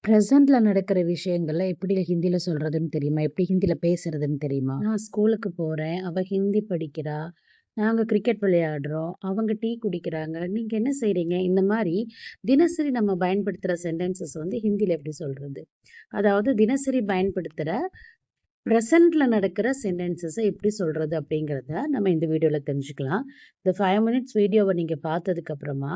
ப்ரெசென்ட்ல நடக்கிற விஷயங்கள எப்படி ஹிந்தில சொல்றதுன்னு தெரியுமா? எப்படி ஹிந்தில பேசுறதுன்னு தெரியுமா? நான் ஸ்கூலுக்கு போறேன். அவ ஹிந்தி படிக்கிறா. நாங்க கிரிக்கெட் விளையாடுறோம். அவங்க டீ குடிக்கிறாங்க. நீங்க என்ன செய்றீங்க? இந்த மாரி தினசரி நம்ம பயன்படுத்துற சென்டென்சஸ் வந்து ஹிந்தில எப்படி சொல்றது? அதாவது தினசரி பயன்படுத்துற ப்ரெசென்ட்ல நடக்கிற சென்டென்சஸ எப்படி சொல்றது அப்படிங்கிறத நம்ம இந்த வீடியோல தெரிஞ்சுக்கலாம். இந்த 5 மினிட்ஸ் வீடியோவ நீங்க பார்த்ததுக்கு அப்புறமா,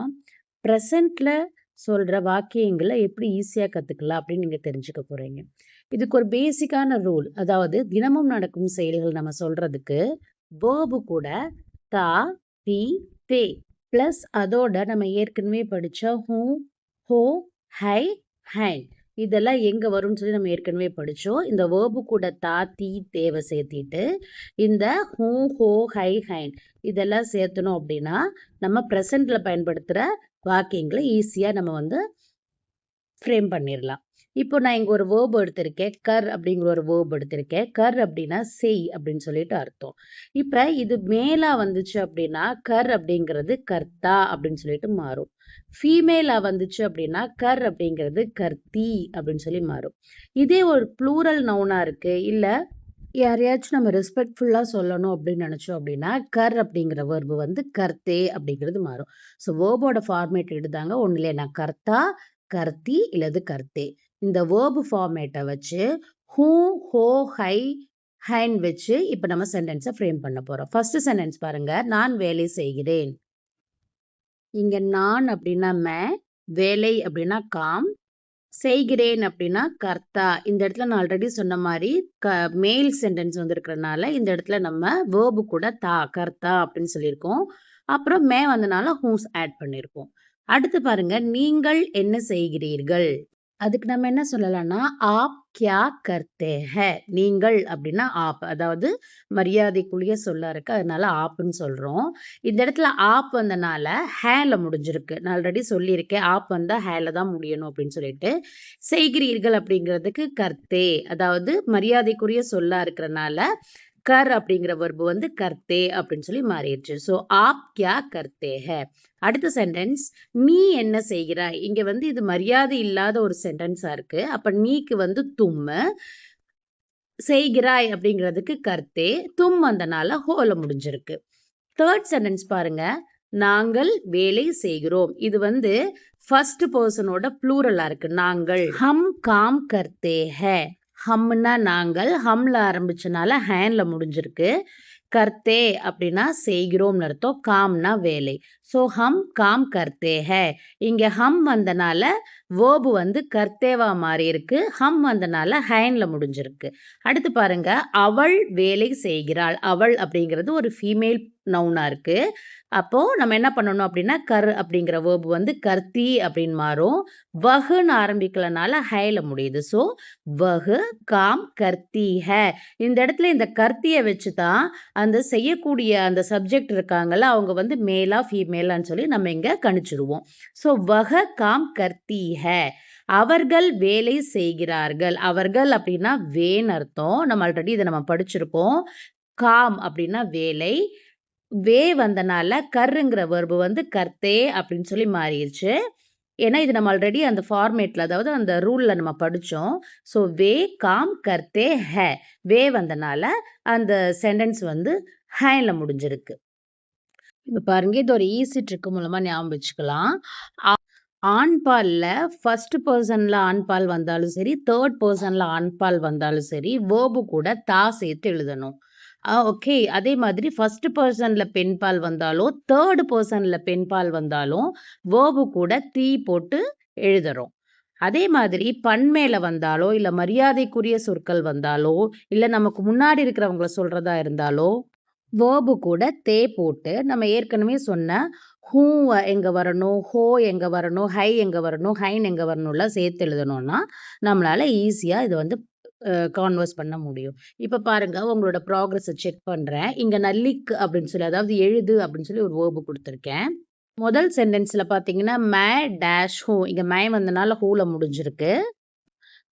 ப்ரெசென்ட்ல சொல்ற வாக்கியங்கள எப்படி ஈஸியா கத்துக்கலாம் அப்படின்னு நீங்க தெரிஞ்சுக்க போறீங்க. இதுக்கு ஒரு பேசிக்கான ரூல். அதாவது தினமும் நடக்கும் செயல்கள் நம்ம சொல்றதுக்கு வேர்பு கூட தா, தி, தே பிளஸ் அதோட நம்ம ஏற்கனவே படிச்ச ஹூ, ஹோ, ஹை, ஹைன் இதெல்லாம் எங்க வரும்னு சொல்லி நம்ம ஏற்கனவே படிச்சோம். இந்த வேர்பு கூட தா, தி, தேவ சேர்த்திட்டு இந்த ஹூ, ஹோ, ஹை, ஹைன் இதெல்லாம் சேர்த்தணும் அப்படின்னா நம்ம ப்ரெசென்ட்ல பயன்படுத்துற வாக்கியங்களை ஈஸியா நம்ம வந்து ஃப்ரேம் பண்ணிடலாம். இப்போ நான் இங்க ஒரு வேர்ப் எடுத்திருக்கேன். கர் அப்படிங்கிற ஒரு வேர்ப் எடுத்திருக்கேன். கர் அப்படின்னா செய் அப்படின்னு சொல்லிட்டு அர்த்தம். இப்ப இது மேலா வந்துச்சு அப்படின்னா கர் அப்படிங்கிறது கர்த்தா அப்படின்னு சொல்லிட்டு மாறும். ஃபீமேலா வந்துச்சு அப்படின்னா கர் அப்படிங்கிறது கர்த்தி அப்படின்னு சொல்லி மாறும். இதே ஒரு ப்ளூரல் நவுனா இருக்கு இல்ல யாரையாச்சும் நம்ம ரெஸ்பெக்ட்ஃபுல்லா சொல்லணும் அப்படின்னு நினைச்சோம் அப்படின்னா கர் அப்படிங்கிற வேர்பு வந்து கர்த்தே அப்படிங்கிறது மாறும். ஸோ வேர்போட ஃபார்மேட் எடுத்தாங்க ஒன்றும் இல்லையா கர்த்தா கர்த்தி இல்லது கர்த்தே இந்த வேர்பு ஃபார்மேட்டை வச்சு ஹூ ஹோ ஹை ஹைன் வச்சு இப்போ நம்ம சென்டென்ஸை ஃப்ரேம் பண்ண போறோம். ஃபர்ஸ்ட் சென்டென்ஸ் பாருங்க, நான் வேலை செய்கிறேன். இங்க நான் அப்படின்னா மே, வேலை அப்படின்னா காம், செய்கிறேன் அப்படின்னா கர்த்தா. இந்த இடத்துல நான் ஆல்ரெடி சொன்ன மாதிரி மேல் சென்டென்ஸ் வந்திருக்கிறதுனால இந்த இடத்துல நம்ம வேர்பு கூட தா கர்த்தா அப்படின்னு சொல்லியிருக்கோம். அப்புறம் மே வந்தனால ஹூஸ் ஆட் பண்ணியிருக்கோம். அடுத்து பாருங்க, நீங்கள் என்ன செய்கிறீர்கள். அதுக்கு நம்ம என்ன சொல்லலாம்னா ஆப் கியா கர்த்தே ஹே. நீங்கள் அப்படின்னா ஆப், அதாவது மரியாதைக்குரிய சொல்லா இருக்கு அதனால ஆப்னு சொல்றோம். இந்த இடத்துல ஆப் வந்தனால ஹேல முடிஞ்சிருக்கு. நான் ஆல்ரெடி சொல்லியிருக்கேன் ஆப் வந்தா ஹேல தான் முடியணும் அப்படின்னு சொல்லிட்டு. செய்கிறீர்கள் அப்படிங்கிறதுக்கு கர்த்தே, அதாவது மரியாதைக்குரிய சொல்லா இருக்கிறனால கர் அப்படிங்கிற வெர்பு வந்து கர்த்தே அப்படின்னு சொல்லி மாறிடுச்சு. ஸோ ஆப் கியா கர்த்தே ஹே. அடுத்த சென்டென்ஸ், நீ என்ன செய்கிறாய். இங்க வந்து இது மரியாதை இல்லாத ஒரு சென்டென்ஸா இருக்கு. அப்ப நீக்கு வந்து தும்மு, செய்கிறாய் அப்படிங்கிறதுக்கு கர்த்தே, தும் வந்தனால ஹோல முடிஞ்சிருக்கு. தேர்ட் சென்டென்ஸ் பாருங்க, நாங்கள் வேலை செய்கிறோம். இது வந்து ஃபர்ஸ்ட் பர்சனோட ப்ளூரலா இருக்கு. நாங்கள் ஹம் காம் கர்த்தே ஹே. ஹம்னா நாங்கள், ஹம்ல ஆரம்பிச்சனால ஹேன்ல முடிஞ்சிருக்கு. கர்த்தே அப்படின்னா செய்கிறோம்னு அர்த்தம், காம்னா வேலை. ஸோ ஹம் காம் கர்த்தே ஹே. இங்க ஹம் வந்தனால வேர்பு வந்து கர்த்தேவா மாறி இருக்கு. ஹம் வந்தனால ஹைன்ல முடிஞ்சிருக்கு. அடுத்து பாருங்க, அவள் வேலை செய்கிறாள். அவள் அப்படிங்கிறது ஒரு ஃபீமேல் நவுனா இருக்கு. அப்போ நம்ம என்ன பண்ணணும் அப்படின்னா கர் அப்படிங்கிற வேர்பு வந்து கர்த்தி அப்படின்னு மாறும். வஹுன்னு ஆரம்பிக்கலனால ஹைல முடியுது. ஸோ வஹு காம் கர்த்தி ஹே. இந்த இடத்துல இந்த கர்த்தியை வச்சு தான் அந்த செய்யக்கூடிய அந்த சப்ஜெக்ட் இருக்காங்கல்ல அவங்க வந்து மேலா ஃபீமேலான்னு சொல்லி நம்ம இங்க கணிச்சிருவோம். ஸோ வஹ காம் கர்த்தி ஹே. அவர்கள் வேலை செய்கிறார்கள். அவர்கள் அப்படின்னா வேன்னு அர்த்தம். நம்ம ஆல்ரெடி இதை நம்ம படிச்சிருப்போம். காம் அப்படின்னா வேலை, வே வந்தனால கர்ருங்கிற வெர்பு வந்து கர்த்தே அப்படின்னு சொல்லி மாறிடுச்சு. ஏன்னா இது நம்ம ஆல்ரெடி அந்த ஃபார்மேட்ல, அதாவது அந்த ரூல்ல நம்ம படிச்சோம். ஸோ வே காம் கர்த்தே ஹே. வே வந்தனால அந்த சென்டென்ஸ் வந்து ஹேல முடிஞ்சிருக்கு. இப்ப பாருங்க, இது ஒரு ஈஸி ட்ரிக் மூலமா ஞாபகம் வச்சுக்கலாம். ஆண் பால்ல ஃபர்ஸ்ட் பர்சன்ல ஆண் பால் வந்தாலும் சரி, தேர்ட் பர்சன்ல ஆண் பால் வந்தாலும் சரி, வேர்பு கூட தா சேர்த்து எழுதணும். ஓகே. அதே மாதிரி ஃபர்ஸ்ட் பர்சன்ல பெண் பால் வந்தாலும், தேர்ட் பர்சன்ல பெண் பால் வந்தாலும் வேர்பு கூட தீ போட்டு எழுதுறோம். அதே மாதிரி பன்மேல வந்தாலோ, இல்ல மரியாதைக்குரிய சொற்கள் வந்தாலோ, இல்ல நமக்கு முன்னாடி இருக்கிறவங்கள சொல்றதா இருந்தாலோ, வேர்பு கூட தே போட்டு நம்ம ஏற்கனவே சொன்ன ஹூ எங்க வரணும், ஹோ எங்க வரணும், ஹை எங்க வரணும், ஹைன் எங்க வரணும்லாம் சேர்த்து எழுதணும்னா, நம்மளால ஈஸியா இத வந்து கான்வர்ஸ் பண்ண முடியும். இப்ப பாருங்க, உங்களோட ப்ராக்ரஸ செக் பண்றேன். இங்க நான் லிக் அப்படின்னு சொல்லி, அதாவது எழுது அப்படின்னு சொல்லி ஒரு வேர்பு குடுத்துருக்கேன். முதல் சென்டென்ஸ்ல பார்த்தீங்கன்னா, மே டேஷ் ஹூ. இங்க மே வந்தனால ஹூல முடிஞ்சிருக்கு.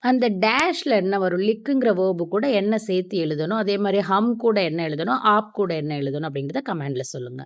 அந்த டேஷ்ல என்ன வரும்? லிக்குங்கிற வேர்பு கூட என்ன சேர்த்து எழுதணும்? அதே மாரி ஹம் கூட என்ன எழுதணும்? ஆப் கூட என்ன எழுதணும்? அப்படிங்கிறத கமெண்ட்ல சொல்லுங்க.